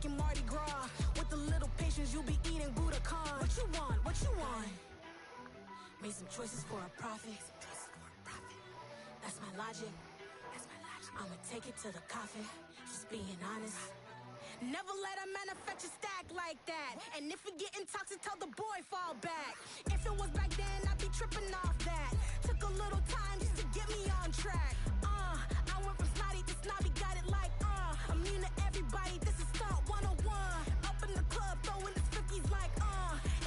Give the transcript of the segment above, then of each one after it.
watching Mardi Gras. With a little patience, you'll be eating Budokan. What you want? What you want? Made some choices for a profit. That's my logic. I'ma take it to the coffin. Just being honest. Never let a manufacture stack like that. And if we getting toxic, tell the boy fall back. If it was back then, I'd be tripping off that. Took a little time just to get me on track. I went from snotty to snobby, got it like immune to everybody, this is stunt 101. Up in the club, throwing the 50s like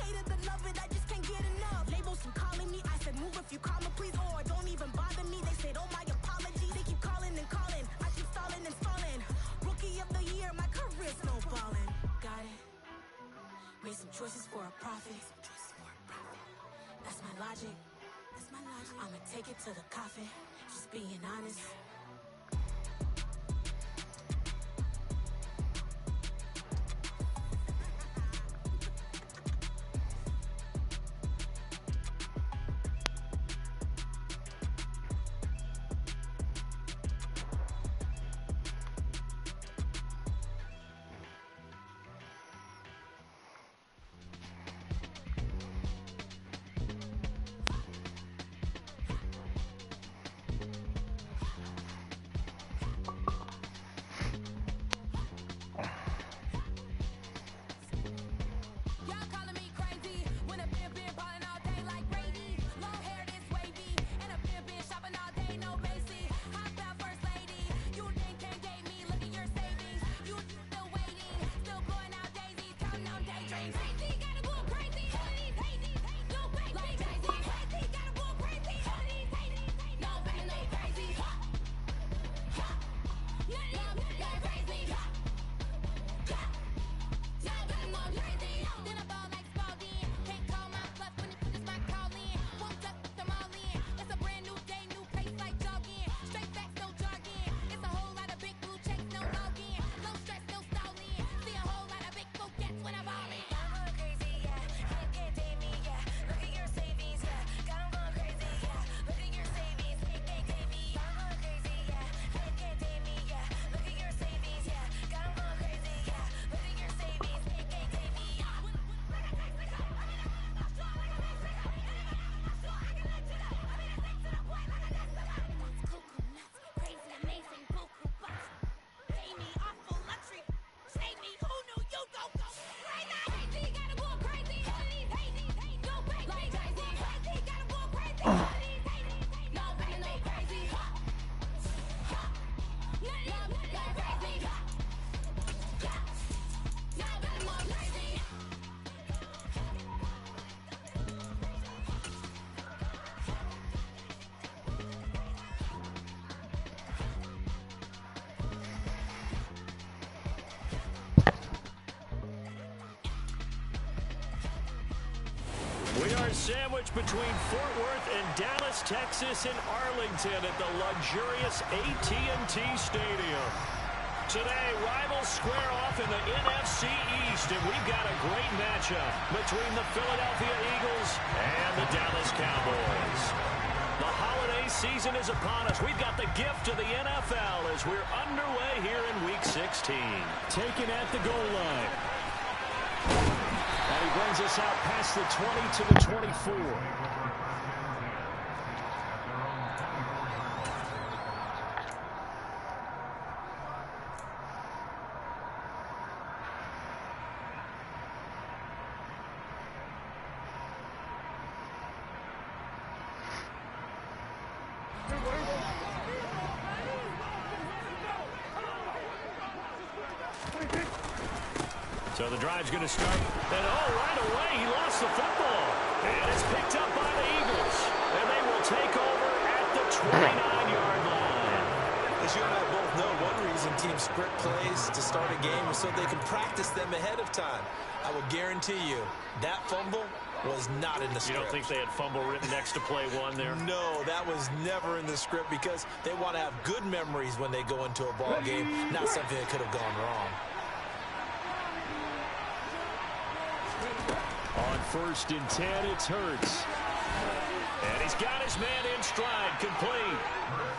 hated the love it, I just can't get enough. Labels from calling me, I said move if you call me please, or don't even bother me. They said oh my apology, they keep calling and calling. I keep stalling and stalling. Rookie of the year, my career snowballing. Got it. Made some choices for a profit. That's my logic. I'ma take it to the coffin. Just being honest. We are sandwiched between Fort Worth and Dallas, Texas, and Arlington at the luxurious AT&T Stadium. Today, rivals square off in the NFC East, and we've got a great matchup between the Philadelphia Eagles and the Dallas Cowboys. The holiday season is upon us. We've got the gift of the NFL as we're underway here in Week 16. Taken at the goal line. And he brings us out past the 20 to the 24. So the drive's going to start. And right away, he lost the football. And it's picked up by the Eagles. And they will take over at the 29-yard line. As you and I both know, one reason teams script plays to start a game is so they can practice them ahead of time. I will guarantee you that fumble was not in the script. You don't think they had fumble written next to play one there? No, that was never in the script because they want to have good memories when they go into a ball game, not something that could have gone wrong. On 1st and 10, it's Hurts. And he's got his man in stride, complete.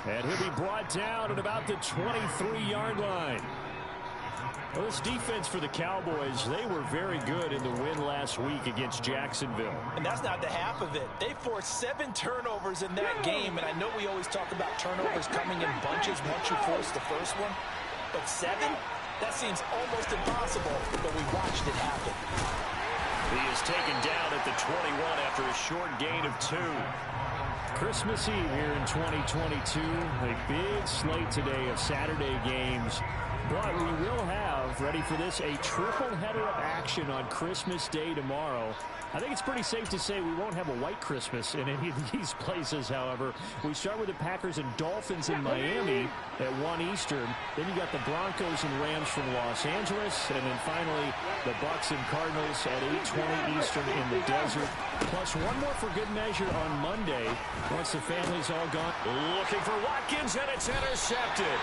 And he'll be brought down at about the 23-yard line. Well, this defense for the Cowboys, they were very good in the win last week against Jacksonville. And that's not the half of it. They forced 7 turnovers in that game, and I know we always talk about turnovers coming in bunches once you force the first one, but 7? That seems almost impossible, but we watched it happen. He is taken down at the 21 after a short gain of 2. Christmas Eve here in 2022. A big slate today of Saturday games. But we will have, ready for this, a triple header of action on Christmas Day tomorrow. I think it's pretty safe to say we won't have a white Christmas in any of these places, however. We start with the Packers and Dolphins in Miami at 1 Eastern. Then you got the Broncos and Rams from Los Angeles. And then finally, the Bucks and Cardinals at 8:20 Eastern in the desert. Plus one more for good measure on Monday once the family's all gone. Looking for Watkins, and it's intercepted.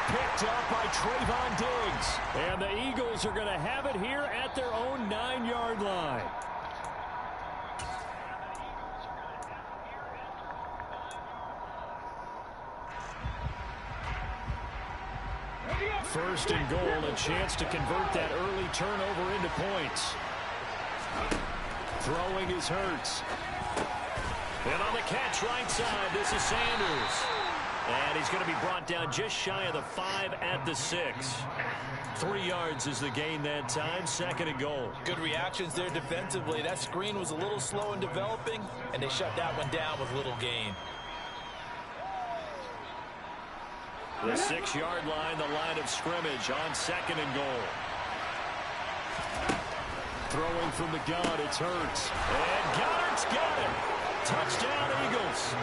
Picked up by Trayvon Diggs. And the Eagles are going to have it here at their own 9-yard line. First and goal, a chance to convert that early turnover into points. Throwing is Hurts. And on the catch right side, this is Sanders. And he's going to be brought down just shy of the 5 at the 6. 3 yards is the gain that time. Second and goal. Good reactions there defensively. That screen was a little slow in developing, and they shut that one down with little gain. The 6-yard line, the line of scrimmage on second and goal. Throwing from the gun, it's Hurts. And Goddard's got it. Touchdown, Eagles.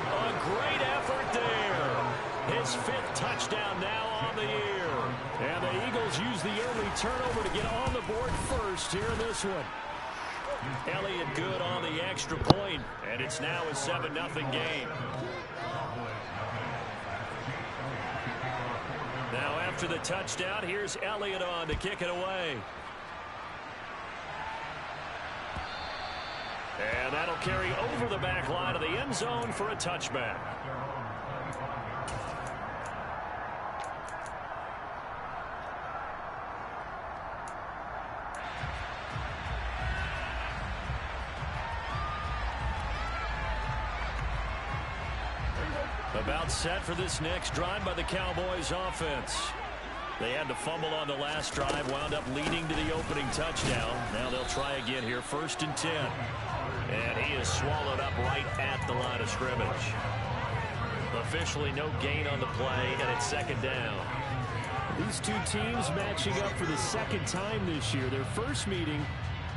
A great effort there. His 5th touchdown now on the year. And the Eagles use the early turnover to get on the board first here in this one. Elliott good on the extra point, and it's now a 7-0 game. Now after the touchdown, here's Elliott on to kick it away. And that'll carry over the back line of the end zone for a touchback. About set for this next drive by the Cowboys offense. They had to fumble on the last drive, wound up leading to the opening touchdown. Now they'll try again here, 1st and 10. And he is swallowed up right at the line of scrimmage. Officially no gain on the play, and it's 2nd down. These two teams matching up for the 2nd time this year. Their first meeting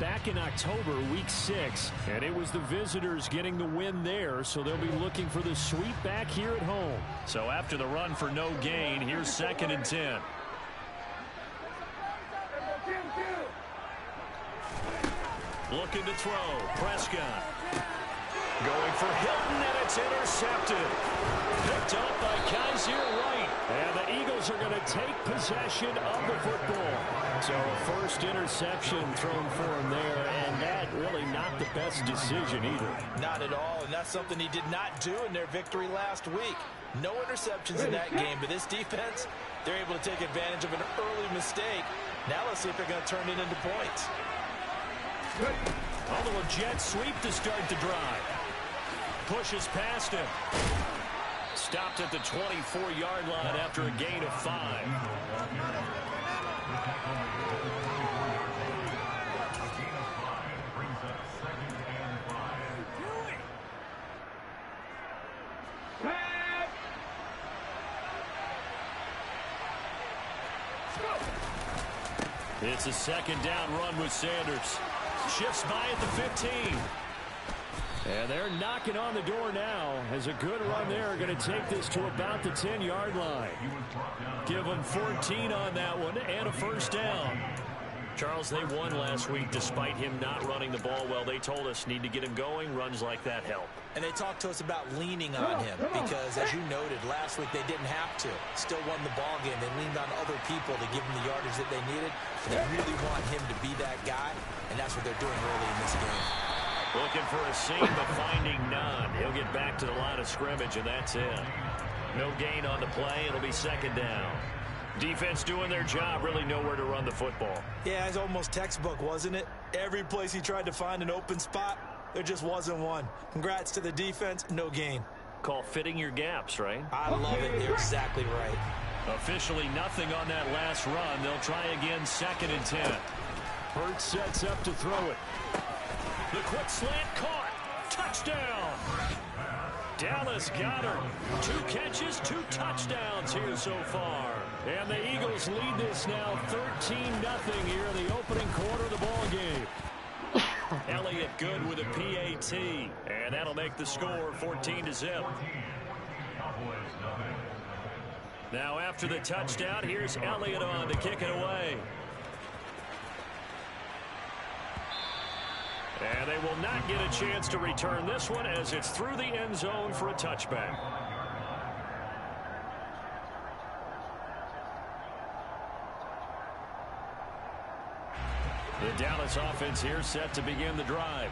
back in October, week 6, and it was the visitors getting the win there, so they'll be looking for the sweep back here at home. So after the run for no gain, here's 2nd and 10. Looking to throw. Prescott. Going for Hilton, and it's intercepted. Picked up by Kaiser Wright. And the Eagles are going to take possession of the football. So a first interception thrown for him there, and that really not the best decision either. Not at all, and that's something he did not do in their victory last week. No interceptions in that game, but this defense, they're able to take advantage of an early mistake. Now let's see if they're going to turn it into points. Although a jet sweep to start the drive. Pushes past him. Stopped at the 24-yard line after a gain of 5. It's a 2nd down run with Sanders. Shifts by at the 15. And they're knocking on the door now as a good run there. Going to take this to about the 10-yard line. Give them 14 on that one and a 1st down. Charles, they won last week despite him not running the ball well. They told us need to get him going. Runs like that help. And they talked to us about leaning on him because, as you noted, last week they didn't have to. Still won the ball game. They leaned on other people to give them the yardage that they needed. And they really want him to be that guy, and that's what they're doing early in this game. Looking for a seam, but finding none. He'll get back to the line of scrimmage, and that's it. No gain on the play. It'll be 2nd down. Defense doing their job, really nowhere to run the football. Yeah, it's almost textbook, wasn't it? Every place he tried to find an open spot, there just wasn't one. Congrats to the defense, no gain. Call fitting your gaps, right? I love it. You're exactly right. Officially nothing on that last run. They'll try again, 2nd and 10. Hurts sets up to throw it. The quick slant caught. Touchdown. Dallas Goedert. 2 catches, 2 touchdowns here so far. And the Eagles lead this now 13-0 here in the opening quarter of the ball game. Elliott good with a PAT. And that'll make the score 14-0. Now after the touchdown, here's Elliott on to kick it away. And they will not get a chance to return this one as it's through the end zone for a touchback. The Dallas offense here set to begin the drive.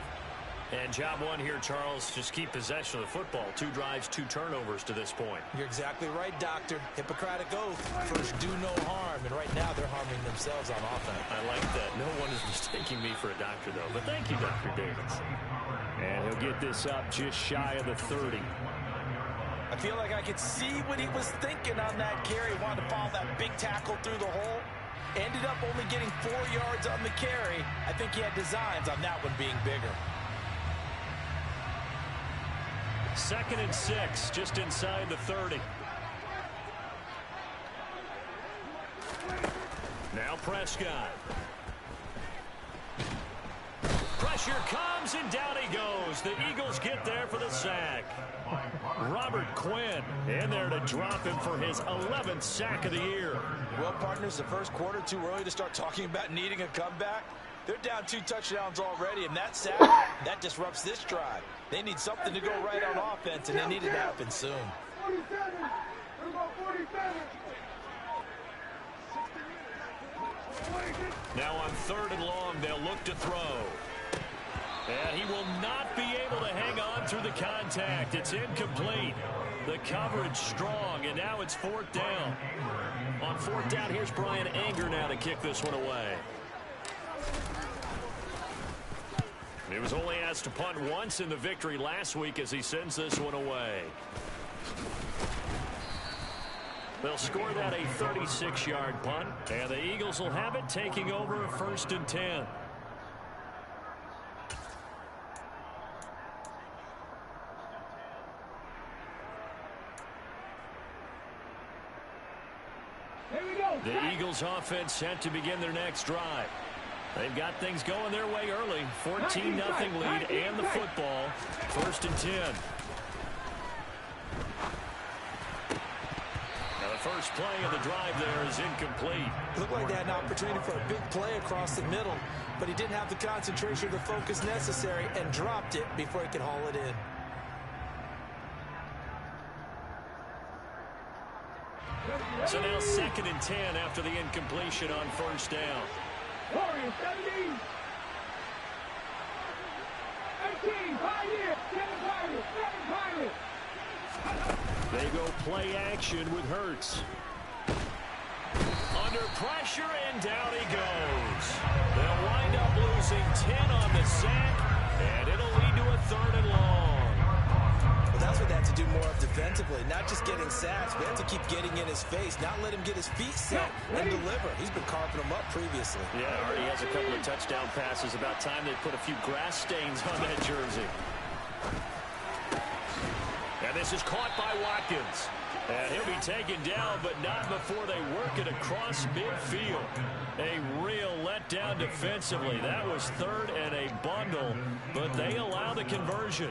And job one here, Charles, just keep possession of the football. 2 drives, 2 turnovers to this point. You're exactly right, Doctor. Hippocratic oath. First, do no harm. And right now, they're harming themselves on offense. I like that. No one is mistaking me for a doctor, though. But thank you, Dr. Davis. And he'll get this up just shy of the 30. I feel like I could see what he was thinking on that carry. Wanted to follow that big tackle through the hole. Ended up only getting 4 yards on the carry. I think he had designs on that one being bigger. 2nd and 6, just inside the 30. Now Prescott. Pressure comes, and down he goes. The Eagles get there for the sack. Robert Quinn in there to drop him for his 11th sack of the year. Well, partners, the first quarter too early to start talking about needing a comeback. They're down 2 touchdowns already, and that sack, that disrupts this drive. They need something to go right on offense, and they need it to happen soon. Now on 3rd and long, they'll look to throw. And he will not be able to hang on through the contact. It's incomplete. The coverage strong, and now it's 4th down. On 4th down, here's Brian Anger now to kick this one away. He was only asked to punt once in the victory last week as he sends this one away. They'll score that a 36-yard punt, and the Eagles will have it taking over 1st and 10. The Eagles offense set to begin their next drive. They've got things going their way early. 14-0 lead and the football. 1st and 10. Now the first play of the drive there is incomplete. Looked like they had an opportunity for a big play across the middle, but he didn't have the concentration or the focus necessary and dropped it before he could haul it in. So now 2nd and 10 after the incompletion on 1st down. Warriors 17. 18, Pioneer, 7 Pirates, 7 Pirates. They go play action with Hurts. Under pressure, and down he goes. They'll wind up losing 10 on the sack, and it'll lead to a 3rd and long. Well, that's what they have to do more of defensively, not just getting sacks. We have to keep getting in his face, not let him get his feet set and deliver. He's been carving them up previously. Yeah, already has a couple of touchdown passes. About time they put a few grass stains on that jersey. And this is caught by Watkins. And he'll be taken down, but not before they work it across midfield. A real letdown defensively. That was 3rd and a bundle, but they allow the conversion.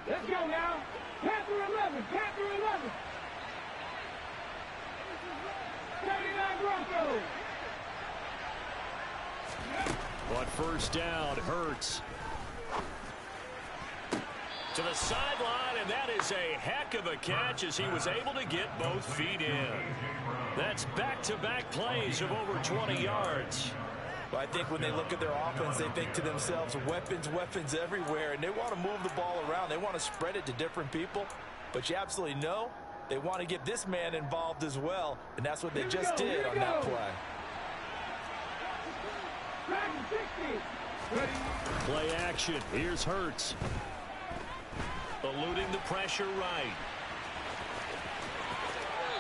Let's go now. Panther 11, Panther 11. 39 Broncos. On 1st down, Hurts. To the sideline, and that is a heck of a catch as he was able to get both feet in. That's back-to-back plays of over 20 yards. Well, I think when they look at their offense, they think to themselves, weapons, weapons everywhere, and they want to move the ball around. They want to spread it to different people, but you absolutely know they want to get this man involved as well, and that's what they just did on that play. Play action. Here's Hurts. Eluding the pressure right.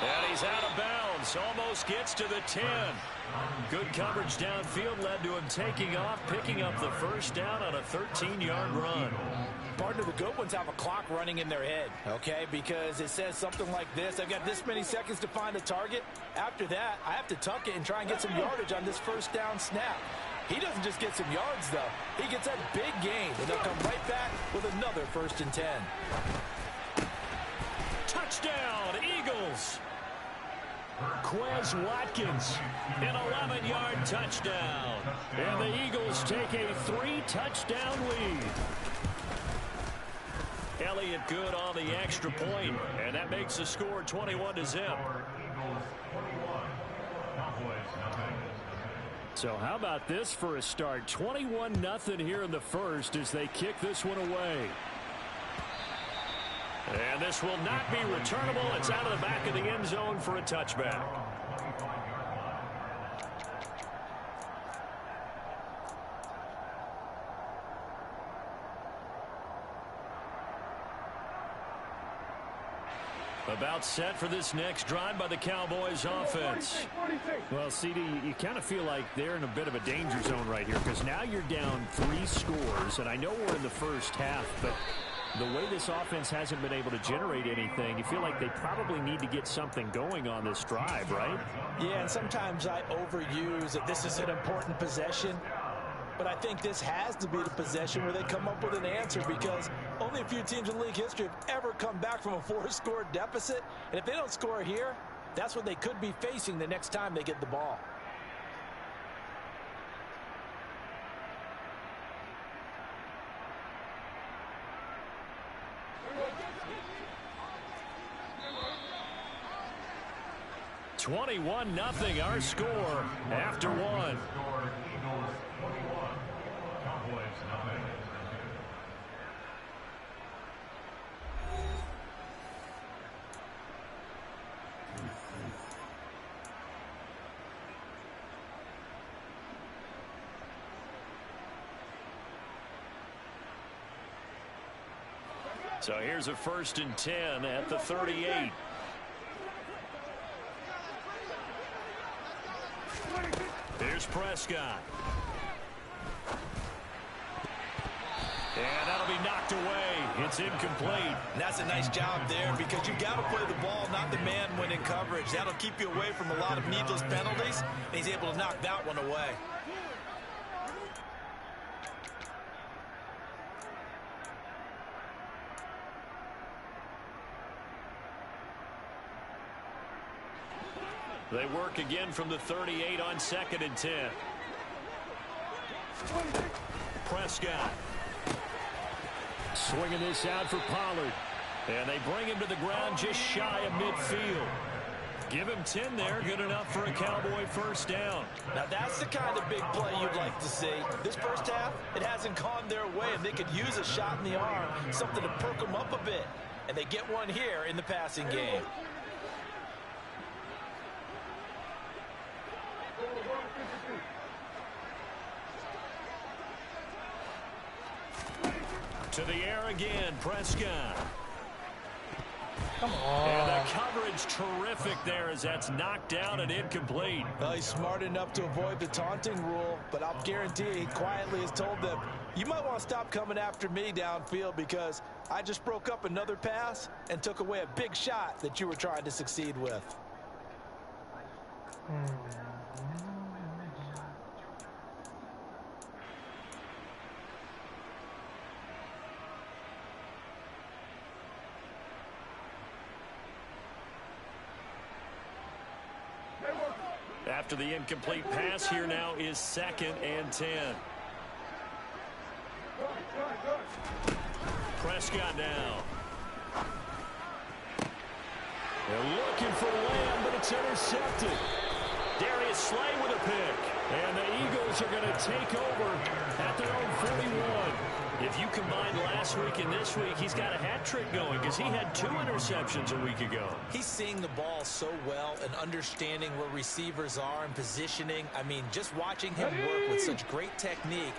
And he's out of bounds. Almost gets to the 10. Good coverage downfield led to him taking off, picking up the first down on a 13-yard run. Partner, the good ones have a clock running in their head, okay? Because it says something like this. I've got this many seconds to find a target. After that, I have to tuck it and try and get some yardage on this first down snap. He doesn't just get some yards, though. He gets a big gain, and they'll come right back with another 1st and 10. Touchdown, Eagles. Quez Watkins, an 11-yard touchdown. And the Eagles take a 3-touchdown lead. Elliott good on the extra point, and that makes the score 21-0. So how about this for a start? 21-0 here in the first as they kick this one away. And this will not be returnable. It's out of the back of the end zone for a touchback. About set for this next drive by the Cowboys offense. Well, CD, you kind of feel like they're in a bit of a danger zone right here because now you're down 3 scores, and I know we're in the first half, but the way this offense hasn't been able to generate anything, you feel like they probably need to get something going on this drive, right? Yeah, and sometimes I overuse that this is an important possession. But I think this has to be the possession where they come up with an answer because only a few teams in league history have ever come back from a 4-score deficit. And if they don't score here, that's what they could be facing the next time they get the ball. (21-0) our score after 1. So here's a 1st and 10 at the 38. Here's Prescott. And that'll be knocked away. It's incomplete. And that's a nice job there because you've got to play the ball, not the man when in coverage. That'll keep you away from a lot of needless penalties. And he's able to knock that one away. They work again from the 38 on 2nd and 10. Prescott. Swinging this out for Pollard. And they bring him to the ground just shy of midfield. Give him 10 there. Good enough for a Cowboy 1st down. Now that's the kind of big play you'd like to see. This first half, it hasn't gone their way, and they could use a shot in the arm, something to perk them up a bit. And they get one here in the passing game. To the air again, Prescott. Come on. And the coverage terrific there as that's knocked down and incomplete. Well, he's smart enough to avoid the taunting rule, but I'll guarantee he quietly has told them, you might want to stop coming after me downfield because I just broke up another pass and took away a big shot that you were trying to succeed with. After the incomplete pass, here now is 2nd and 10. Prescott now. They're looking for Lamb, but it's intercepted. Darius Slay with a pick. And the Eagles are going to take over at their own 41. If you combine last week and this week, he's got a hat trick going because he had 2 interceptions a week ago. He's seeing the ball so well and understanding where receivers are and positioning. I mean, just watching him work with such great technique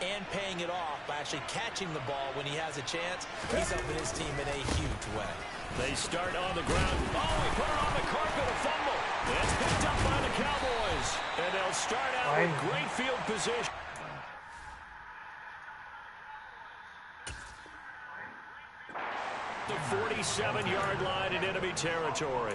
and paying it off by actually catching the ball when he has a chance, he's helping his team in a huge way. They start on the ground. Oh, he put it on the carpet, a fumble. It's picked up by the Cowboys. And they'll start out with great field position. The 47-yard line in enemy territory.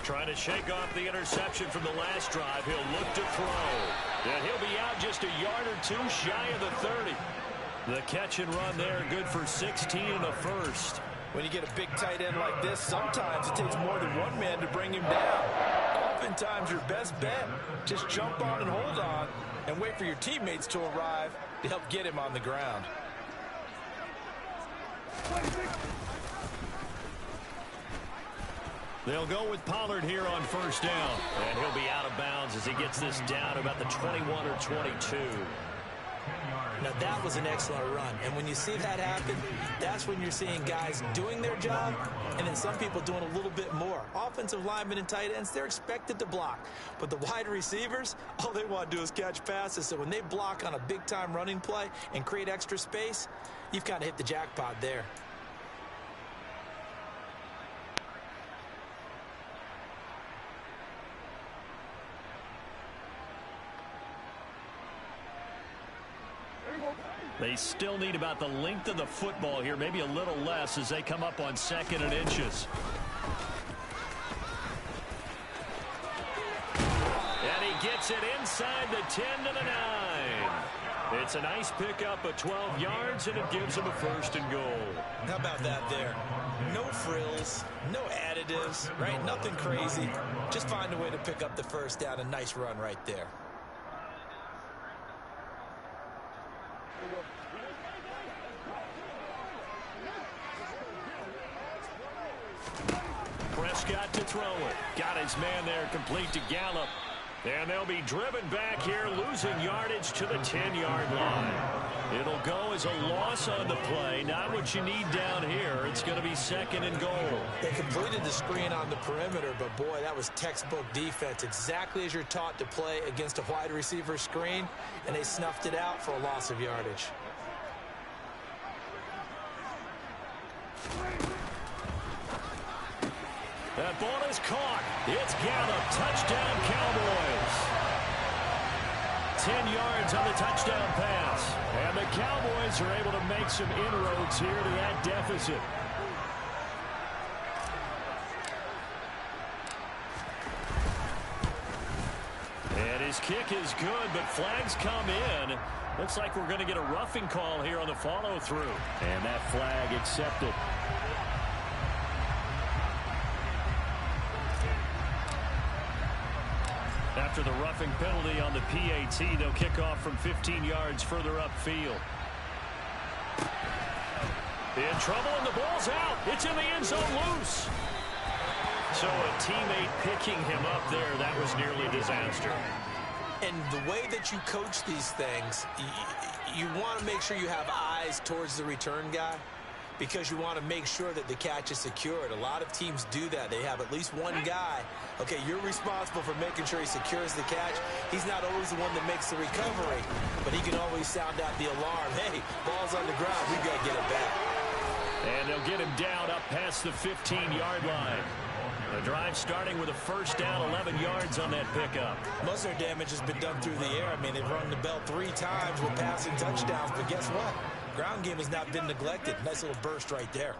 Trying to shake off the interception from the last drive. He'll look to throw. And he'll be out just a yard or 2 shy of the 30. The catch and run there, good for 16 and a first. When you get a big tight end like this, sometimes it takes more than one man to bring him down. Oftentimes, your best bet, just jump on and hold on and wait for your teammates to arrive to help get him on the ground. They'll go with Pollard here on first down. And he'll be out of bounds as he gets this down about the 21 or 22. Now, that was an excellent run. And when you see that happen, that's when you're seeing guys doing their job and then some people doing a little bit more. Offensive linemen and tight ends, they're expected to block. But the wide receivers, all they want to do is catch passes. So when they block on a big-time running play and create extra space, you've kind of hit the jackpot there. They still need about the length of the football here, maybe a little less as they come up on 2nd and inches. And he gets it inside the 10 to the 9. It's a nice pickup of 12 yards, and it gives him a 1st and goal. How about that there? No frills, no additives, right? Nothing crazy. Just find a way to pick up the first down. A nice run right there. Prescott to throw it. Got his man there complete to Gallup. And they'll be driven back here, losing yardage to the 10-yard line. It'll go as a loss on the play. Not what you need down here. It's going to be 2nd and goal. They completed the screen on the perimeter, but boy, that was textbook defense. Exactly as you're taught to play against a wide receiver screen, and they snuffed it out for a loss of yardage. That ball is caught. It's Gallup. Touchdown, Cowboys. 10 yards on the touchdown pass. And the Cowboys are able to make some inroads here to that deficit. And his kick is good, but flags come in. Looks like we're going to get a roughing call here on the follow-through. And that flag accepted. After the roughing penalty on the PAT, they'll kick off from 15 yards further upfield. In trouble, and the ball's out. It's in the end zone loose. So a teammate picking him up there, that was nearly a disaster. And the way that you coach these things, you want to make sure you have eyes towards the return guy, because you want to make sure that the catch is secured. A lot of teams do that. They have at least one guy. Okay, you're responsible for making sure he secures the catch. He's not always the one that makes the recovery, but he can always sound out the alarm. Hey, ball's on the ground. We've got to get it back. And they'll get him down up past the 15-yard line. The drive starting with a first down, 11 yards on that pickup. Most of their damage has been done through the air. I mean, they've rung the bell 3 times with passing touchdowns, but guess what? Ground game has not been neglected. Nice little burst right there.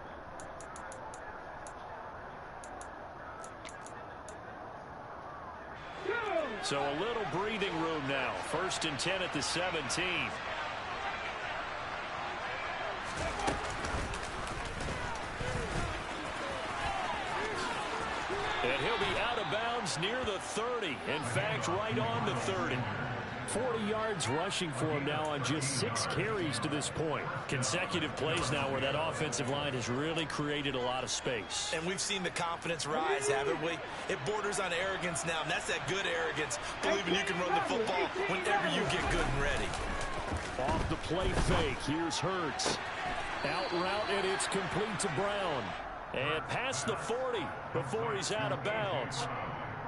So a little breathing room now. 1st and 10 at the 17. And he'll be out of bounds near the 30. In fact, right on the 30. 40 yards rushing for him now on just 6 carries to this point. Consecutive plays now where that offensive line has really created a lot of space. And we've seen the confidence rise, haven't we? It borders on arrogance now, and that's that good arrogance, believing you can run the football whenever you get good and ready. Off the play fake, here's Hurts. Out route, and it's complete to Brown. And past the 40 before he's out of bounds.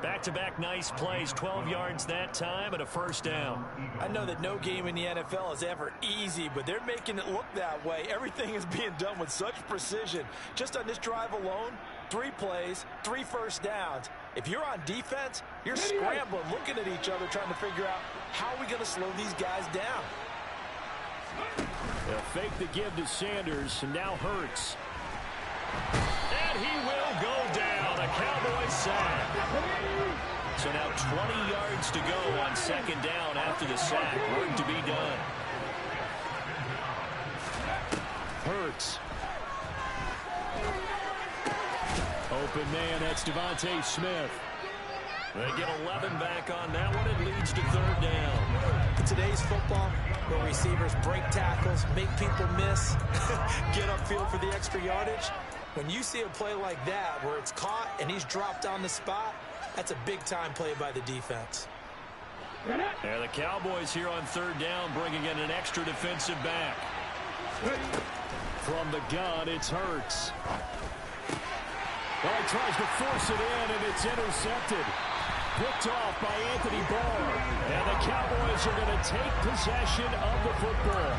Back-to-back nice plays, 12 yards that time and a first down. I know that no game in the NFL is ever easy, but they're making it look that way. Everything is being done with such precision. Just on this drive alone, 3 plays, 3 first downs. If you're on defense, you're scrambling, looking at each other, trying to figure out how are we going to slow these guys down. They'll fake the give to Sanders, and now Hurts. And he will go down. A Cowboys sack. So now 20 yards to go on second down after the sack. Work to be done. Hurts. Open man, that's Devontae Smith. They get 11 back on that one. It leads to third down. In today's football, where receivers break tackles, make people miss, get upfield for the extra yardage, when you see a play like that where it's caught and he's dropped on the spot, that's a big-time play by the defense. And the Cowboys here on third down bringing in an extra defensive back. From the gun, it's Hurts. Well, he tries to force it in, and it's intercepted. Picked off by Anthony Barr. And the Cowboys are going to take possession of the football.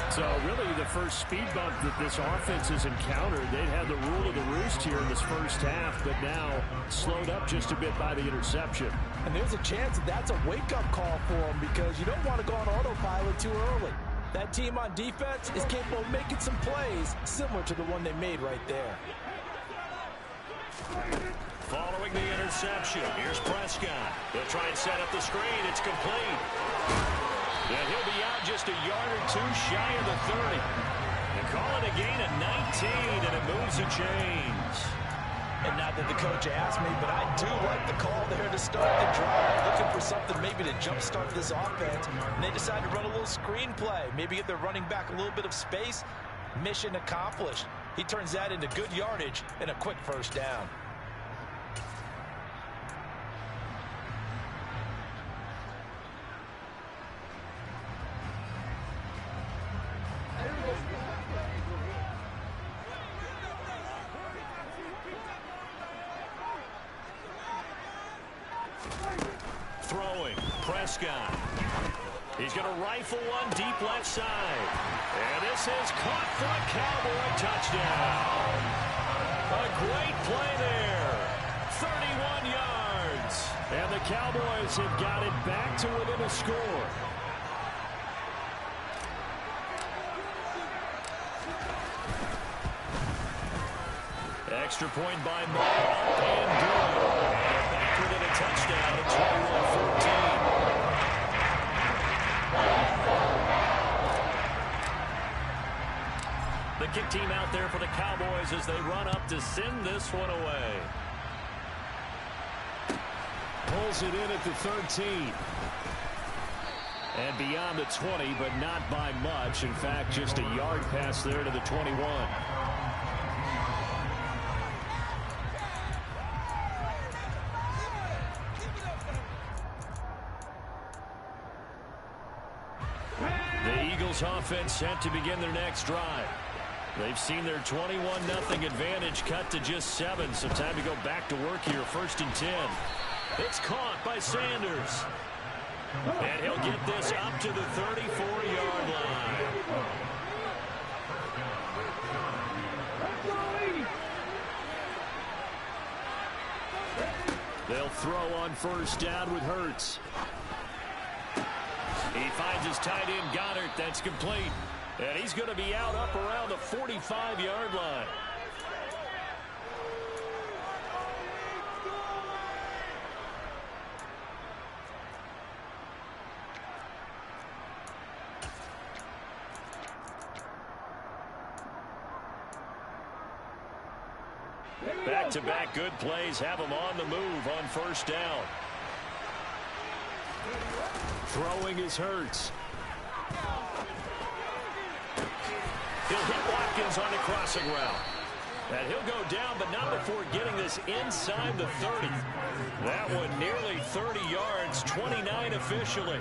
So really the first speed bump that this offense has encountered. They'd had the rule of the roost here in this first half, but now slowed up just a bit by the interception. And there's a chance that that's a wake-up call for them because you don't want to go on autopilot too early. That team on defense is capable of making some plays similar to the one they made right there. Following the interception, here's Prescott. They'll try and set up the screen. It's complete. And he'll be out just a yard or two shy of the 30. They call it a gain of 19, and it moves the chains. And not that the coach asked me, but I do like the call there to start the drive. Looking for something maybe to jumpstart this offense. And they decide to run a little screen play. Maybe give their running back a little bit of space. Mission accomplished. He turns that into good yardage and a quick first down. Throwing, Prescott. He's going to rifle one deep left side. And this is caught for a Cowboy touchdown. A great play there. 31 yards. And the Cowboys have got it back to within a score. Extra point by Moore. And good. Back within a touchdown at 21-14. The kick team out there for the Cowboys as they run up to send this one away. Pulls it in at the 13. And beyond the 20, but not by much. In fact, just a yard pass there to the 21. The Eagles offense set to begin their next drive. They've seen their 21-0 advantage cut to just 7, so time to go back to work here, 1st and 10. It's caught by Sanders. And he'll get this up to the 34-yard line. They'll throw on 1st down with Hurts. He finds his tight end Goddard. That's complete. And he's going to be out up around the 45-yard line. Back-to-back good plays have him on the move on 1st down. Throwing is Hurts. He'll hit Watkins on the crossing route. And he'll go down, but not before getting this inside the 30. That one nearly 30 yards, 29 officially.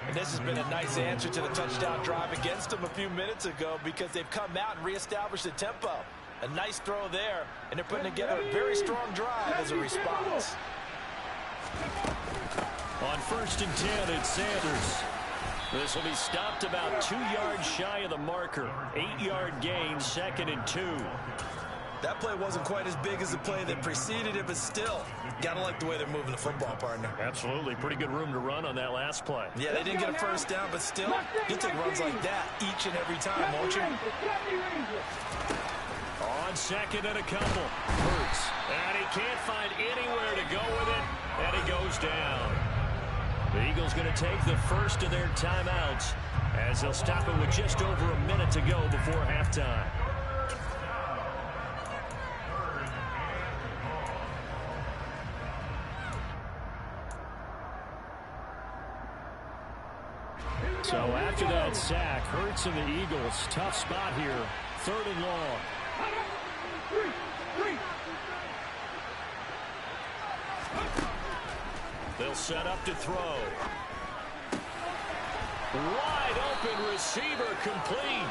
And this has been a nice answer to the touchdown drive against them a few minutes ago because they've come out and reestablished the tempo. A nice throw there, and they're putting together a very strong drive as a response. On 1st and 10, it's Sanders. This will be stopped about 2 yards shy of the marker. 8-yard gain, 2nd and 2. That play wasn't quite as big as the play that preceded it, but still, gotta like the way they're moving the football, partner. Absolutely. Pretty good room to run on that last play. Yeah, they didn't get a first down, but still, you'll take runs like that each and every time, won't you? On 2nd and a couple. Hurts. And he can't find anywhere to go with it, and he goes down. The Eagles going to take the first of their timeouts as they'll stop it with just over a minute to go before halftime. So after that sack, Hurts and the Eagles, tough spot here, 3rd and long. They'll set up to throw. Wide open receiver, complete.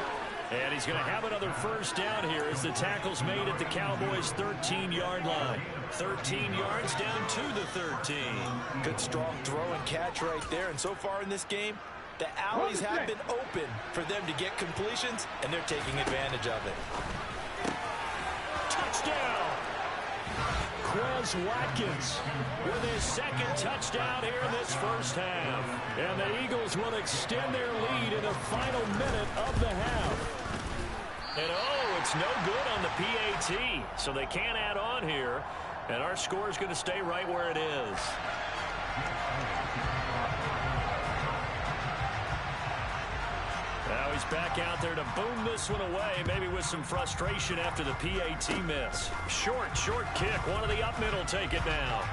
And he's going to have another first down here as the tackle's made at the Cowboys' 13-yard line. 13 yards down to the 13. Good strong throw and catch right there. And so far in this game, the alleys have been open for them to get completions, and they're taking advantage of it. Touchdown! Quez Watkins with his 2nd touchdown here in this first half. And the Eagles will extend their lead in the final minute of the half. And oh, it's no good on the PAT, so they can't add on here. And our score is going to stay right where it is. Now he's back out there to boom this one away, maybe with some frustration after the PAT miss. Short kick. One of the up middle take it now.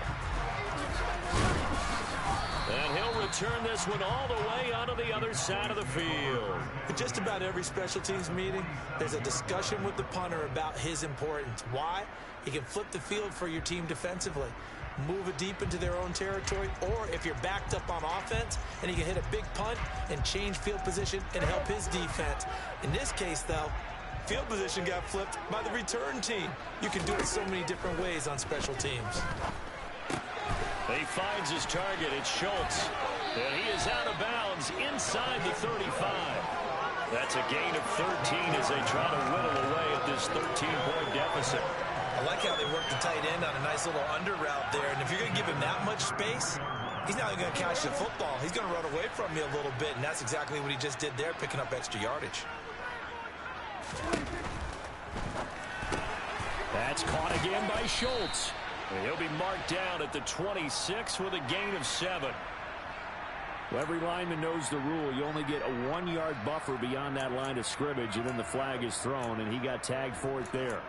And he'll return this one all the way onto the other side of the field. In just about every special teams meeting, there's a discussion with the punter about his importance. Why? He can flip the field for your team defensively, move it deep into their own territory, or if you're backed up on offense, and he can hit a big punt and change field position and help his defense. In this case, though, field position got flipped by the return team. You can do it so many different ways on special teams. He finds his target. It's Schultz. And he is out of bounds inside the 35. That's a gain of 13 as they try to whittle away at this 13-point deficit. I like how they work the tight end on a nice little under route there. And if you're going to give him that much space, he's not going to catch the football. He's going to run away from you a little bit, and that's exactly what he just did there, picking up extra yardage. That's caught again by Schultz. And he'll be marked down at the 26 with a gain of 7. Well, every lineman knows the rule. You only get a 1-yard buffer beyond that line of scrimmage, and then the flag is thrown, and he got tagged for it there.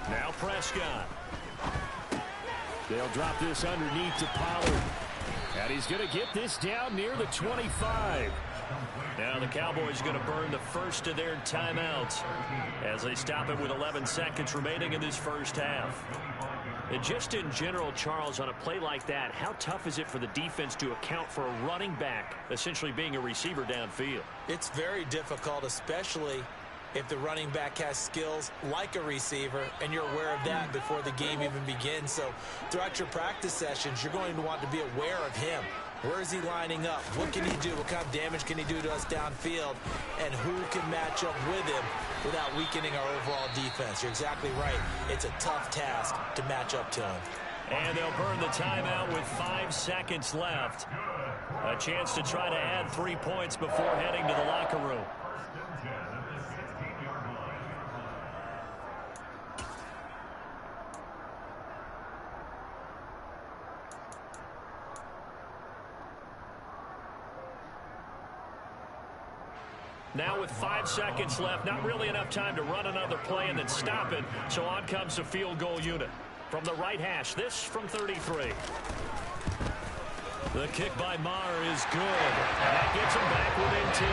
Now Prescott. They'll drop this underneath to Pollard. And he's going to get this down near the 25. Now the Cowboys are going to burn the first of their timeouts as they stop it with 11 seconds remaining in this first half. And just in general, Charles, on a play like that, how tough is it for the defense to account for a running back essentially being a receiver downfield? It's very difficult, especially if the running back has skills like a receiver, and you're aware of that before the game even begins. So throughout your practice sessions, you're going to want to be aware of him. Where is he lining up? What can he do? What kind of damage can he do to us downfield? And who can match up with him without weakening our overall defense? You're exactly right. It's a tough task to match up to him. And they'll burn the timeout with 5 seconds left. A chance to try to add 3 points before heading to the locker room. Now with 5 seconds left, not really enough time to run another play and then stop it. So on comes the field goal unit. From the right hash, this from 33. The kick by Maher is good. And that gets him back within 10.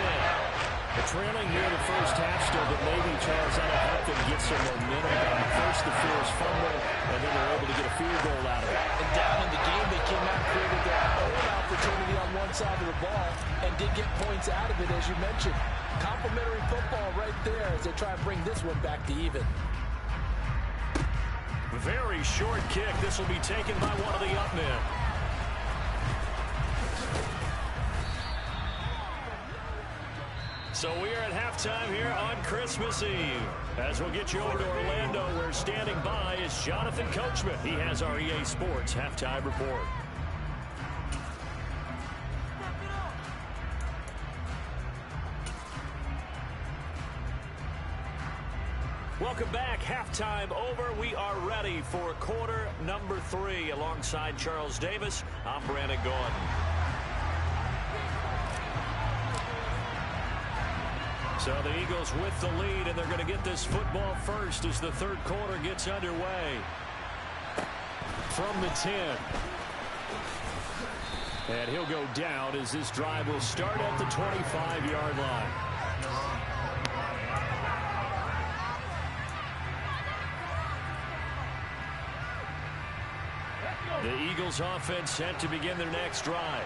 They're trailing here in the first half still, but maybe, Charles, that'll help them get some momentum. First the forced fumble, and then they're able to get a field goal out of it. And down in the game, they came out and created their own opportunity on one side of the ball and did get points out of it, as you mentioned. Complimentary football right there as they try and bring this one back to even. Very short kick. This will be taken by one of the up men. So we are at halftime here on Christmas Eve. As we'll get you over to Orlando, where standing by is Jonathan Coachman. He has our EA Sports halftime report. Welcome back. Halftime over. We are ready for quarter number 3. Alongside Charles Davis, I'm Brandon Gordon. So the Eagles with the lead, and they're going to get this football first as the third quarter gets underway. From the 10. And he'll go down as this drive will start at the 25-yard line. The Eagles offense set to begin their next drive.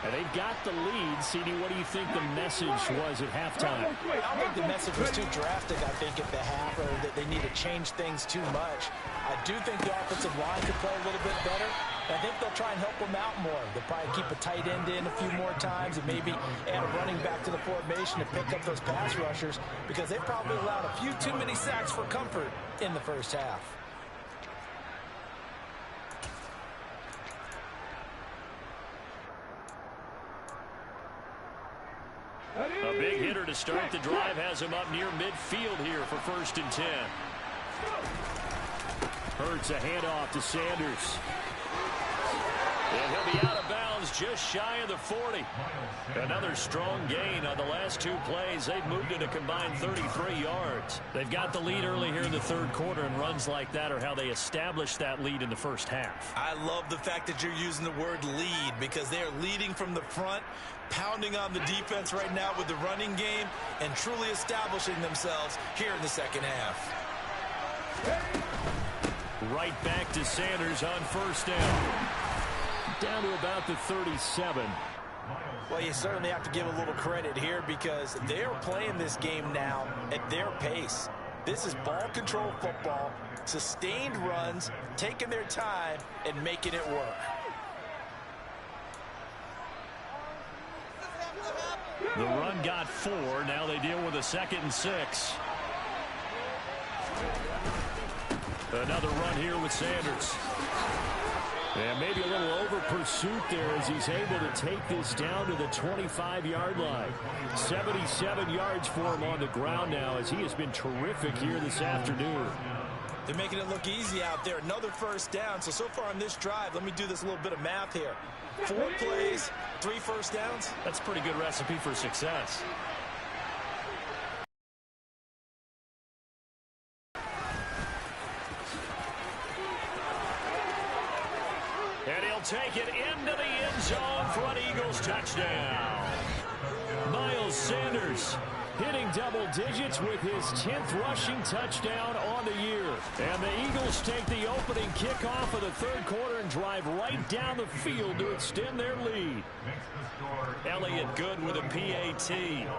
And they've got the lead. CD, what do you think the message was at halftime? I don't think the message was too drastic, I think, at the half, or that they need to change things too much. I do think the offensive line could play a little bit better. I think they'll try and help them out more. They'll probably keep a tight end in a few more times and maybe add a running back to the formation to pick up those pass rushers, because they probably allowed a few too many sacks for comfort in the first half. A big hitter to start the drive has him up near midfield here for 1st and 10. Hurts a handoff to Sanders. And he'll be out of bounds just shy of the 40. Another strong gain on the last 2 plays. They've moved it a combined 33 yards. They've got the lead early here in the third quarter, and runs like that are how they established that lead in the first half. I love the fact that you're using the word lead, because they are leading from the front, pounding on the defense right now with the running game, and truly establishing themselves here in the second half. Right back to Sanders on 1st down. Down to about the 37. Well, you certainly have to give a little credit here, because they're playing this game now at their pace. This is ball control football, sustained runs, taking their time, and making it work. The run got 4. Now they deal with a 2nd and 6. Another run here with Sanders. And maybe a little over pursuit there as he's able to take this down to the 25-yard line. 77 yards for him on the ground now, as he has been terrific here this afternoon. They're making it look easy out there. Another 1st down. So far on this drive, let me do this little bit of math here. 4 plays, 3 1st downs. That's a pretty good recipe for success. And he'll take it into the end zone for an Eagles touchdown. Miles Sanders hitting double digits with his 10th rushing touchdown on the year. And the Eagles take the opening kickoff of the third quarter and drive right down the field to extend their lead. Elliott good with a PAT.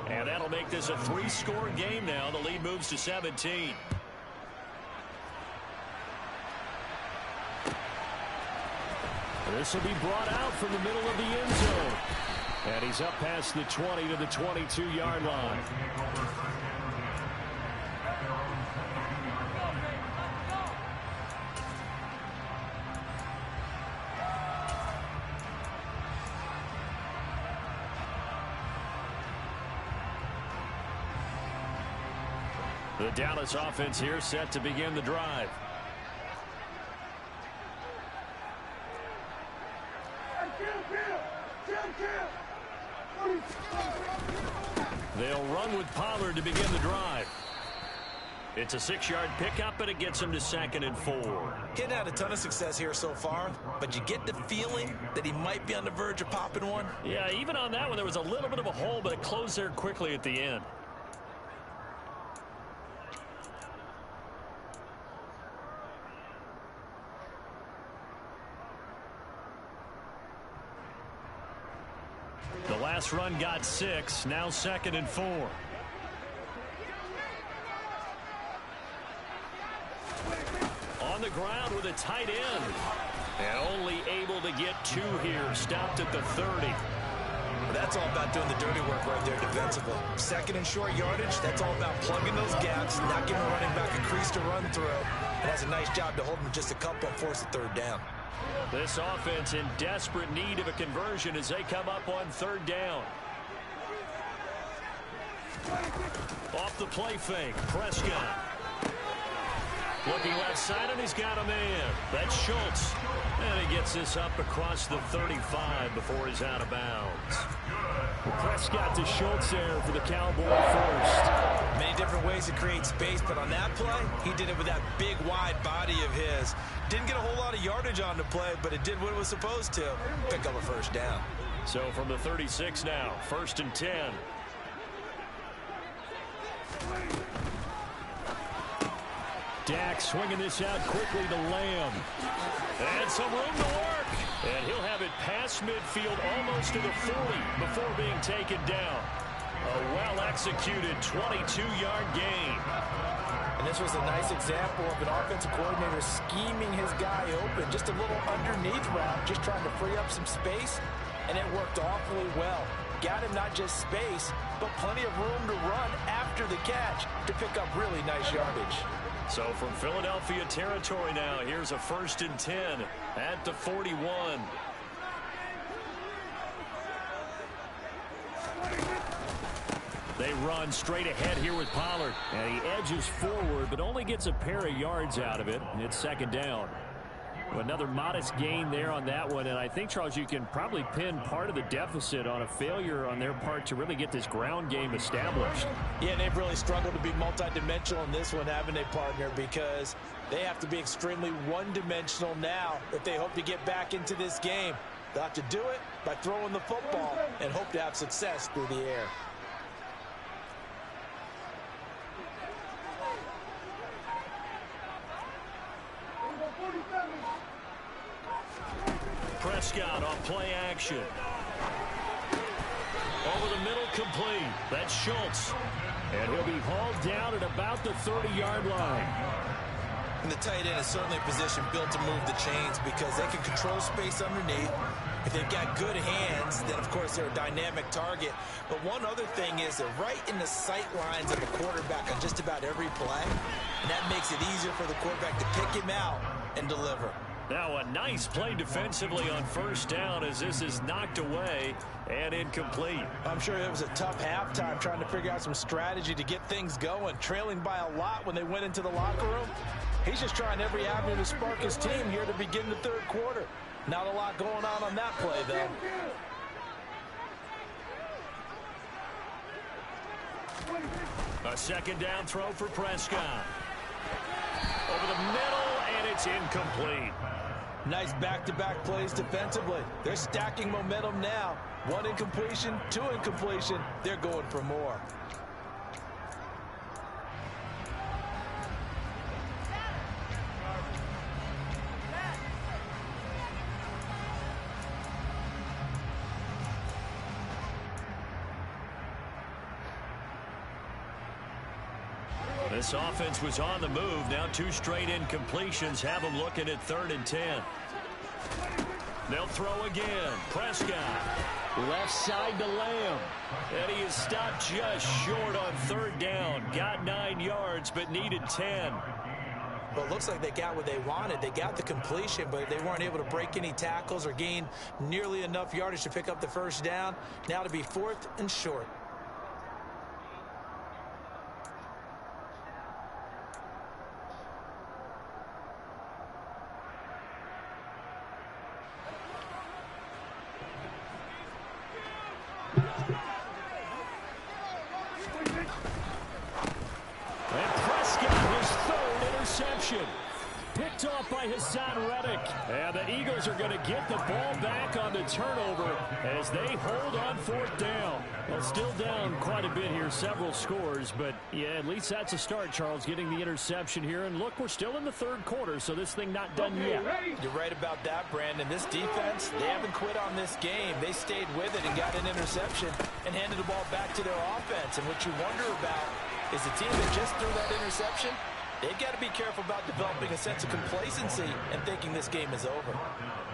And that'll make this a 3-score game now. The lead moves to 17. This will be brought out from the middle of the end zone. And he's up past the 20 to the 22-yard line. The Dallas offense here set to begin the drive. They'll run with Pollard to begin the drive. It's a 6-yard pickup, but it gets him to 2nd and 4. Getting had a ton of success here so far, but you get the feeling that he might be on the verge of popping one. Yeah, even on that one, there was a little bit of a hole, but it closed there quickly at the end. The last run got 6, now 2nd and 4. On the ground with a tight end. And only able to get 2 here, stopped at the 30. That's all about doing the dirty work right there defensively. 2nd and short yardage, that's all about plugging those gaps, not giving a running back a crease to run through. And that's a nice job to hold him just a couple and force the 3rd down. This offense in desperate need of a conversion as they come up on 3rd down. Off the play fake, Prescott. Looking left side, and he's got a man. That's Schultz. And he gets this up across the 35 before he's out of bounds. Prescott to Schultz there for the Cowboy first. Many different ways to create space, but on that play, he did it with that big, wide body of his. Didn't get a whole lot of yardage on the play, but it did what it was supposed to. Pick up a 1st down. So from the 36 now, 1st and 10. Dak swinging this out quickly to Lamb. And some room to work. And he'll have it past midfield almost to the 40 before being taken down. A well-executed 22-yard gain. And this was a nice example of an offensive coordinator scheming his guy open. Just a little underneath route, just trying to free up some space. And it worked awfully well. Got him not just space, but plenty of room to run after the catch to pick up really nice yardage. So from Philadelphia territory now, here's a 1st and 10 at the 41. They run straight ahead here with Pollard. And he edges forward, but only gets a pair of yards out of it. And it's 2nd down. Another modest gain there on that one. And I think, Charles, you can probably pin part of the deficit on a failure on their part to really get this ground game established. Yeah, and they've really struggled to be multidimensional in this one, haven't they, partner? Because they have to be extremely one-dimensional now if they hope to get back into this game. They'll have to do it by throwing the football and hope to have success through the air. Prescott on play action. Over the middle, complete. That's Schultz. And he'll be hauled down at about the 30-yard line. And the tight end is certainly a position built to move the chains because they can control space underneath. If they've got good hands, then, of course, they're a dynamic target. But one other thing is they're right in the sight lines of the quarterback on just about every play. And that makes it easier for the quarterback to pick him out and deliver. Now a nice play defensively on 1st down as this is knocked away and incomplete. I'm sure it was a tough halftime trying to figure out some strategy to get things going. Trailing by a lot when they went into the locker room. He's just trying every avenue to spark his team here to begin the 3rd quarter. Not a lot going on that play, though. A 2nd down throw for Prescott. Over the middle, and it's incomplete. Nice back-to-back plays defensively. They're stacking momentum now. 1 incompletion, 2 incompletion. They're going for more. This offense was on the move. Now 2 straight incompletions have them looking at 3rd and 10. They'll throw again. Prescott. Left side to Lamb. And he is stopped just short on 3rd down. Got 9 yards, but needed 10. Well, it looks like they got what they wanted. They got the completion, but they weren't able to break any tackles or gain nearly enough yardage to pick up the 1st down. Now to be 4th and short. interception. Picked off by Hassan Reddick. And the Eagles are going to get the ball back on the turnover as they hold on fourth down. Well, still down quite a bit here, several scores. But, yeah, at least that's a start, Charles, getting the interception here. And, look, we're still in the third quarter, so this thing not done yet. You're right about that, Brandon. This defense, they haven't quit on this game. They stayed with it and got an interception and handed the ball back to their offense. And what you wonder about is the team that just threw that interception, they've got to be careful about developing a sense of complacency and thinking this game is over.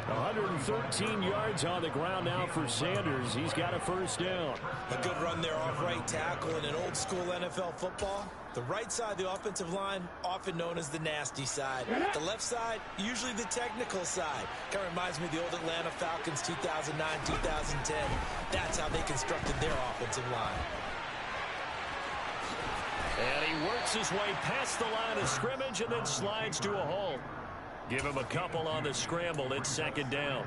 113 yards on the ground now for Sanders. He's got a first down. A good run there off right tackle in an old-school NFL football. The right side of the offensive line, often known as the nasty side. The left side, usually the technical side. Kind of reminds me of the old Atlanta Falcons 2009-2010. That's how they constructed their offensive line. And he works his way past the line of scrimmage and then slides to a halt. Give him a couple on the scramble. It's second down.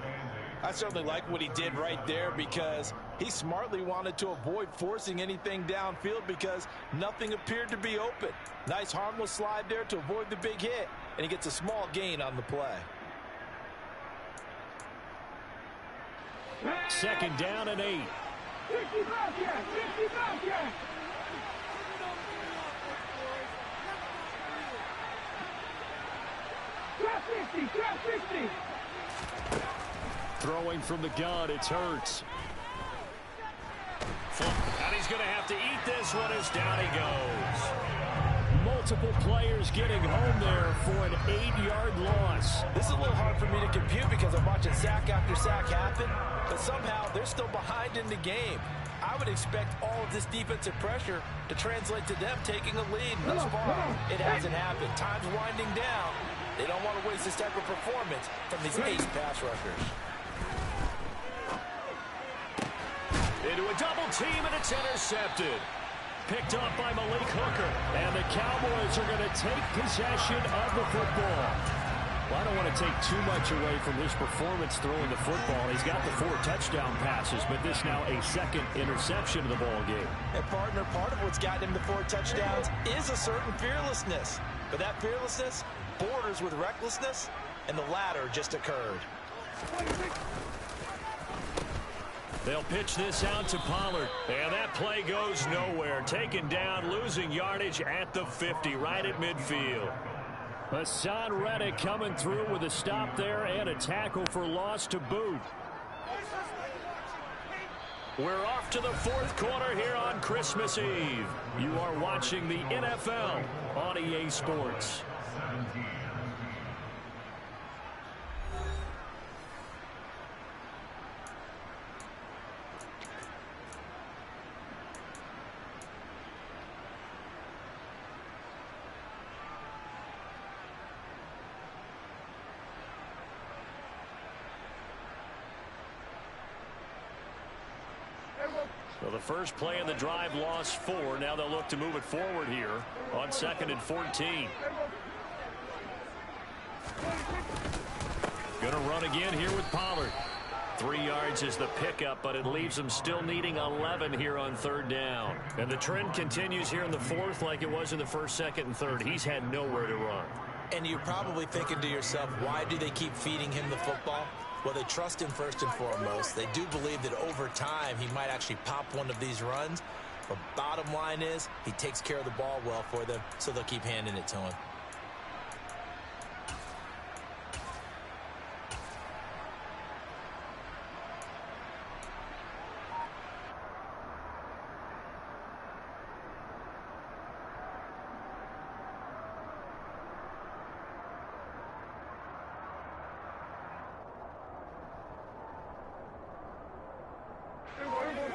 I certainly like what he did right there because he smartly wanted to avoid forcing anything downfield because nothing appeared to be open. Nice harmless slide there to avoid the big hit, and he gets a small gain on the play. Second down and 8. 50 Bobcat! 50 Bobcat! Drop 50! Drop 50! Throwing from the gun, it's Hurts. And he's going to have to eat this one as down he goes. Multiple players getting home there for an 8-yard loss. This is a little hard for me to compute because I'm watching sack after sack happen, but somehow they're still behind in the game. I would expect all of this defensive pressure to translate to them taking a lead. Thus far, it hasn't happened. Time's winding down. They don't want to waste this type of performance from these ace pass rushers. Into a double team, and it's intercepted. Picked up by Malik Hooker. And the Cowboys are going to take possession of the football. Well, I don't want to take too much away from his performance throwing the football. He's got the 4 touchdown passes, but this now a second interception of the ball game. And partner, part of what's gotten him the 4 touchdowns is a certain fearlessness. But that fearlessness borders with recklessness, and the latter just occurred. They'll pitch this out to Pollard. And that play goes nowhere. Taken down, losing yardage at the 50, right at midfield. Hassan Reddick coming through with a stop there and a tackle for loss to boot. We're off to the fourth quarter here on Christmas Eve. You are watching the NFL on EA Sports. So the first play of the drive lost 4. Now they'll look to move it forward here on 2nd and 14. Gonna run again here with Pollard. 3 yards is the pickup, but it leaves them still needing 11 here on 3rd down. And the trend continues here in the 4th like it was in the 1st, 2nd, and 3rd. He's had nowhere to run. And you're probably thinking to yourself, why do they keep feeding him the football? Well, they trust him first and foremost. They do believe that over time he might actually pop one of these runs. But bottom line is he takes care of the ball well for them, so they'll keep handing it to him.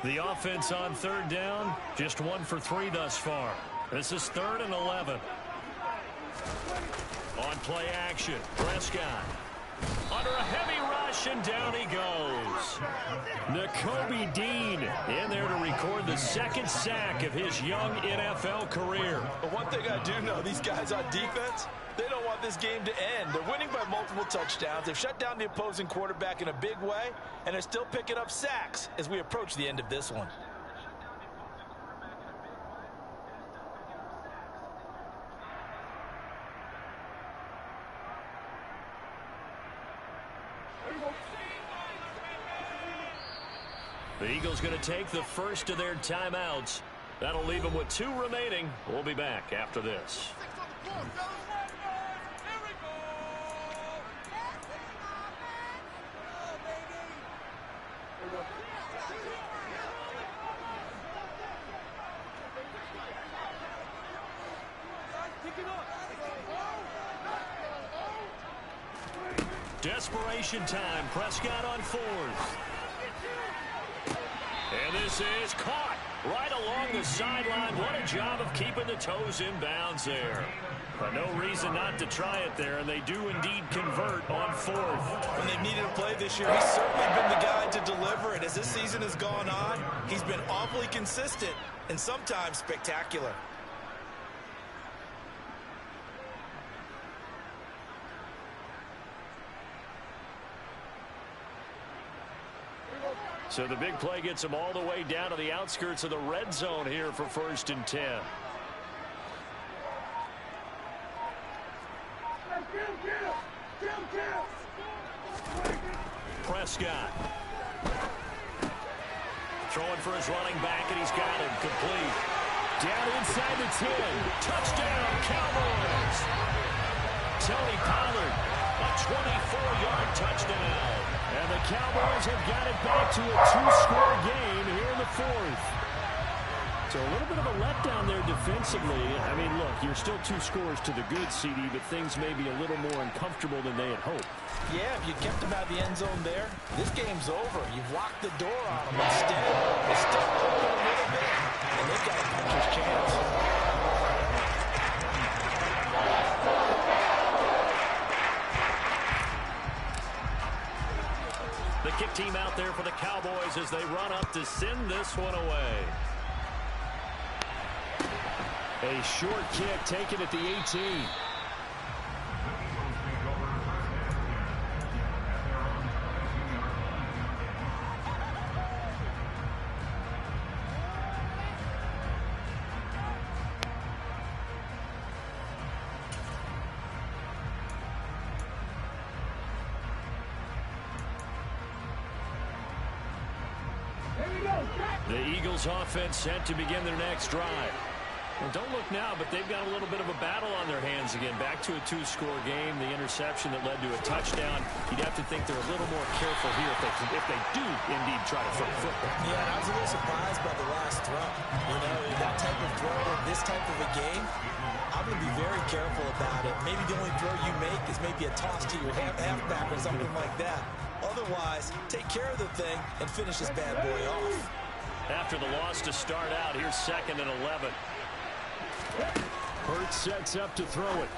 The offense on 3rd down, just 1 for 3 thus far. This is 3rd and 11. On play action, Prescott. Under a heavy rush, and down he goes. Nakobe Dean in there to record the 2nd sack of his young NFL career. But one thing I do know, these guys on defense, they don't want this game to end. They're winning by multiple touchdowns. They've shut down the opposing quarterback in a big way, and they're still picking up sacks as we approach the end of this one. The Eagles going to take the first of their timeouts. That'll leave them with 2 remaining. We'll be back after this. Desperation time. Prescott on 4th. And this is caught right along the sideline. What a job of keeping the toes in bounds there. But no reason not to try it there, and they do indeed convert on 4th. When they've needed a play this year, he's certainly been the guy to deliver it. As this season has gone on, he's been awfully consistent and sometimes spectacular. So the big play gets them all the way down to the outskirts of the red zone here for 1st and 10. Prescott. Throwing for his running back, and he's got him complete. Down inside the 10. Touchdown, Cowboys. Tony Pollard, a 24-yard touchdown. And the Cowboys have got it back to a 2-score game here in the 4th. So a little bit of a letdown there defensively. I mean, look, you're still 2 scores to the good, CD, but things may be a little more uncomfortable than they had hoped. Yeah, if you kept them out of the end zone there, this game's over. You've locked the door on them. Instead, they're still open a little bit, and they've got a puncher's chance. The kick team out there for the Cowboys as they run up to send this one away. A short kick taken at the 18. The Eagles offense set to begin their next drive. Well, don't look now, but they've got a little bit of a battle on their hands again. Back to a 2-score game. The interception that led to a touchdown. You'd have to think they're a little more careful here if they do indeed try to throw the football. Yeah, and I was a little surprised by the last throw. You know, that type of throw in this type of a game, I'm going to be very careful about it. Maybe the only throw you make is maybe a toss to your halfback or something like that. Otherwise, take care of the thing and finish this bad boy off. After the loss to start out, here's 2nd and 11. Hurts sets up to throw it.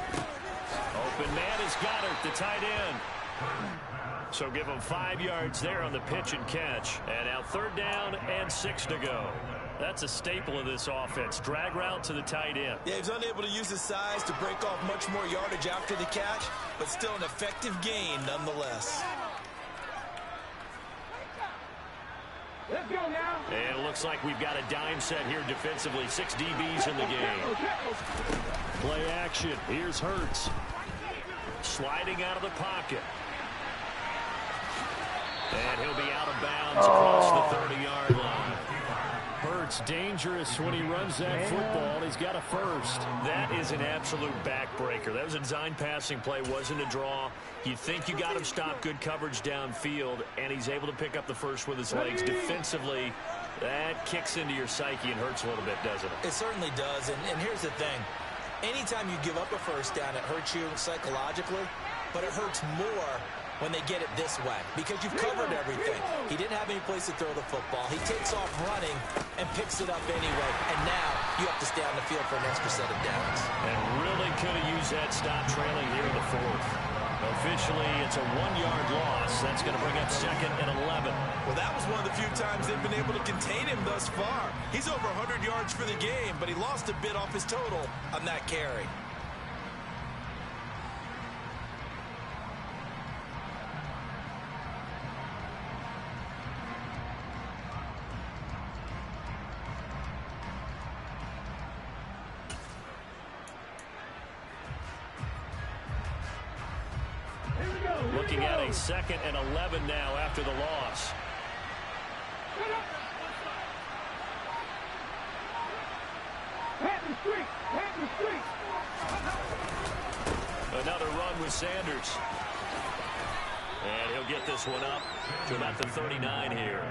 Open man is Goddard, the tight end. So give him 5 yards there on the pitch and catch. And now 3rd down and 6 to go. That's a staple of this offense. Drag route to the tight end. Yeah, he's unable to use his size to break off much more yardage after the catch, but still an effective gain nonetheless. Let's go now. And it looks like we've got a dime set here defensively. 6 DBs in the game. Play action. Here's Hurts. Sliding out of the pocket. And he'll be out of bounds across the 30-yard line. Hurts dangerous when he runs that football. He's got a first. That is an absolute backbreaker. That was a design passing play, wasn't a draw. You think you got him stopped, good coverage downfield, and he's able to pick up the first with his legs. Defensively, that kicks into your psyche and hurts a little bit, doesn't it? It certainly does, and here's the thing. Anytime you give up a first down, it hurts you psychologically, but it hurts more when they get it this way, because you've covered everything. He didn't have any place to throw the football. He takes off running and picks it up anyway, and now you have to stay on the field for an extra set of downs. And really could have used that stop trailing here in the 4th. Officially, it's a 1-yard loss. That's going to bring up 2nd and 11. Well, that was one of the few times they've been able to contain him thus far. He's over 100 yards for the game, but he lost a bit off his total on that carry. Looking at a 2nd and 11 now after the loss. streak. Panther streak. Another run with Sanders. And he'll get this one up to about the 39 here.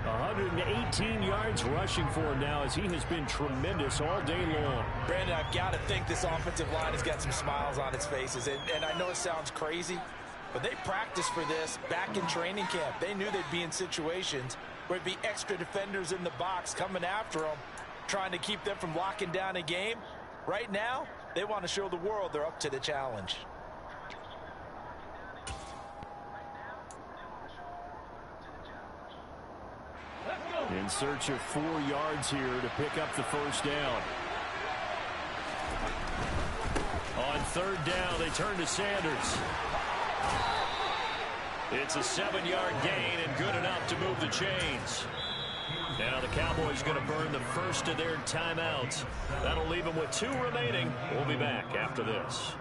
118 yards rushing for him now, as he has been tremendous all day long. Brandon, I've got to think this offensive line has got some smiles on its faces. And I know it sounds crazy, but they practiced for this back in training camp. They knew they'd be in situations where it'd be extra defenders in the box coming after them, trying to keep them from locking down a game. Right now, they want to show the world they're up to the challenge. In search of 4 yards here to pick up the first down. On third down, they turn to Sanders. It's a 7-yard gain and good enough to move the chains. Now the Cowboys going to burn the first of their timeouts. That'll leave them with 2 remaining. We'll be back after this.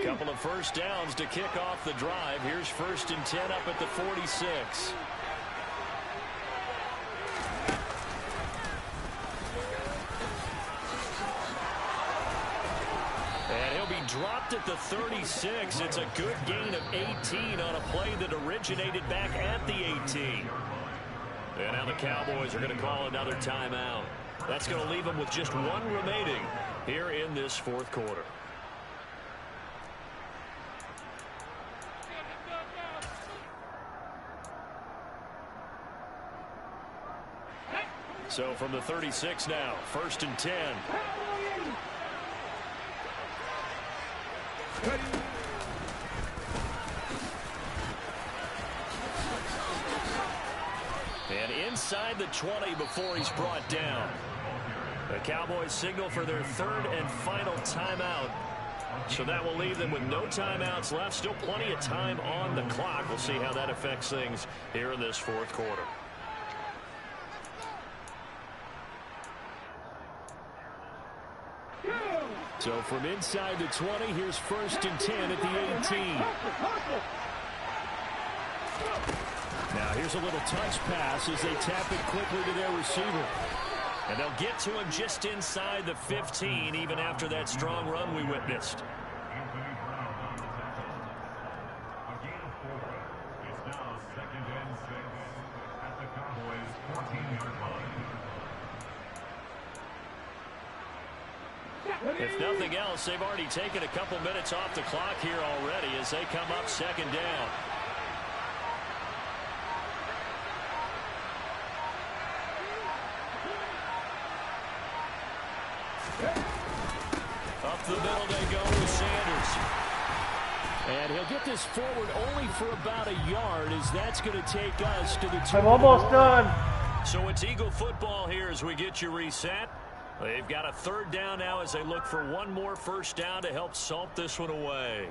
Couple of first downs to kick off the drive. Here's 1st and 10 up at the 46. And he'll be dropped at the 36. It's a good gain of 18 on a play that originated back at the 18. And now the Cowboys are going to call another timeout. That's going to leave them with just 1 remaining here in this 4th quarter. So from the 36 now, 1st and 10. And inside the 20 before he's brought down. The Cowboys signal for their 3rd and final timeout. So that will leave them with no timeouts left. Still plenty of time on the clock. We'll see how that affects things here in this 4th quarter. So from inside the 20, here's 1st and 10 at the 18. Now here's a little touch pass as they tap it quickly to their receiver. And they'll get to him just inside the 15, even after that strong run we witnessed. If nothing else, they've already taken a couple minutes off the clock here already as they come up 2nd down. Up the middle they go with Sanders. And he'll get this forward only for about a yard, as that's going to take us to the 2. I'm almost done. So it's Eagle football here as we get you reset. They've got a 3rd down now as they look for 1 more first down to help salt this one away.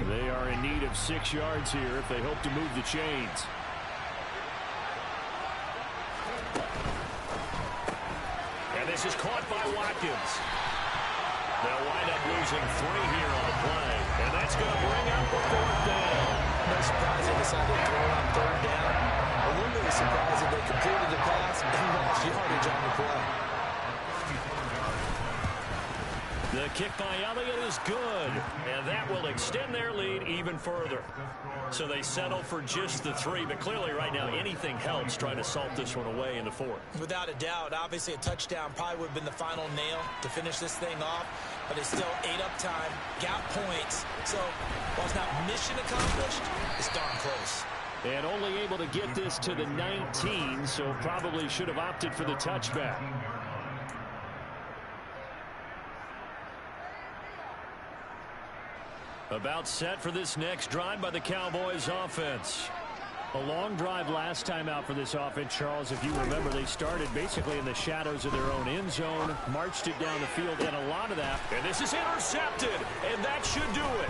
They are in need of 6 yards here if they hope to move the chains. And this is caught by Watkins. They'll wind up losing 3 here on the play. And that's going to bring up the 4th down. No surprise they decided to throw on 3rd down. A little bit of surprise that they completed the pass and lost yardage on the play. The kick by Elliott is good, and that will extend their lead even further. So they settle for just the 3, but clearly right now anything helps trying to salt this one away in the 4th. Without a doubt, obviously a touchdown probably would have been the final nail to finish this thing off, but it's still 8 up time, got points, so while it's not mission accomplished, it's darn close. And only able to get this to the 19, so probably should have opted for the touchback. About set for this next drive by the Cowboys offense. A long drive last time out for this offense, Charles. If you remember, they started basically in the shadows of their own end zone, marched it down the field, and a lot of that. And this is intercepted, and that should do it.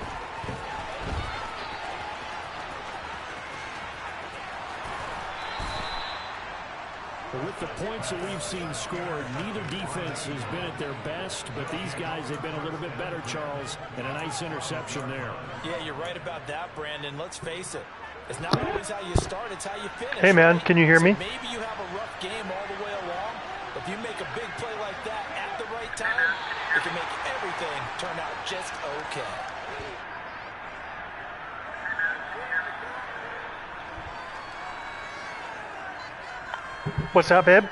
But with the points that we've seen scored, neither defense has been at their best, but these guys have been a little bit better, Charles, and a nice interception there. Yeah, you're right about that, Brandon. Let's face it. It's not always how you start, it's how you finish. Hey, man, right? can you hear me? So maybe you have a rough game all the way along, but if you make a big play like that at the right time, it can make everything turn out just okay. What's up, babe?